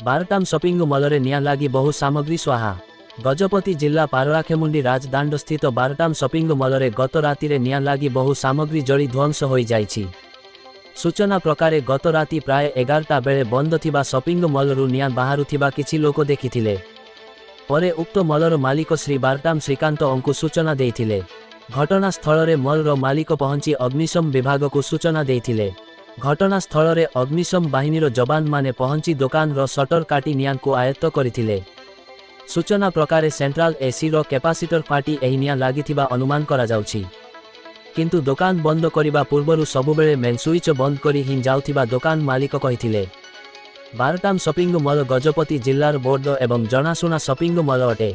ବାରଟାମ shopping ମଲରେ ନିଆଁ ଲାଗି ବହୁ ସାମଗ୍ରୀ ସ୍ୱାହା। ଗଜପତି ଜିଲ୍ଲା ପାରଳାଖେମୁଣ୍ଡି ରାଜଦାଣ୍ଡସ୍ଥିତ ବାରଟାମ ସପିଂ ମଲରେ ଗତ ରାତିରେ ନିଆଁ ଲାଗି ବହୁ ସାମଗ୍ରୀ ଜଳି ଧ୍ୱଂସ ହୋଇଯାଇଛି। ସୂଚନା ପ୍ରକାରେ ଗତ ରାତି ପ୍ରାୟ 11ଟା ବେଳେ ବନ୍ଦ ଥିବା ସପିଂ ମଲରୁ ନିଆଁ ବାହାରୁଥିବା କିଛି ଲୋକ ଦେଖିଥିଲେ। ପରେ ଉକ୍ତ ମଲର ମାଲିକ ଶ୍ରୀ ବାରଟାମ ଶ୍ରୀକାନ୍ତଙ୍କୁ ସୂଚନା ଦେଇଥିଲେ। ଘଟଣାସ୍ଥଳରେ ମଲର ମାଲିକ ପହଞ୍ଚି ଅଗ୍ନିଶମ ବିଭାଗକୁ ସୂଚନା ଦେଇଥିଲେ। ଘଟଣାସ୍ଥଳରେ ଅଗ୍ନିଶମ ବାହିନୀର ଯବାନମାନେ ପହଞ୍ଚି ଦୋକାନର ସଟର କାଟି ନିଆଁକୁ ଆୟତ୍ତ କରିଥିଲେ। ସୂଚନା ପ୍ରକାରେ ସେଣ୍ଟ୍ରାଲ ଏସିର କାପାସିଟର ଫାଟି ଏହି ନିଆଁ ଲାଗିଥିବା ଅନୁମାନ କରାଯାଉଛି। କିନ୍ତୁ ଦୋକାନ ବନ୍ଦ କରିବା ପୂର୍ବରୁ ସବୁବେଳେ ମେନ୍ ସୁଇଚ୍ ବନ୍ଦ କରି ହିଁ ଯାଉଥିବା ଦୋକାନ ମାଲିକ କହିଥିଲେ। ବାରଟାମ ସପିଂ ମଲ ଗଜପତି ଜିଲ୍ଲାର ବଡ଼ ଏବଂ ଜଣାଶୁଣା ସପିଂ ମଲ ଅଟେ।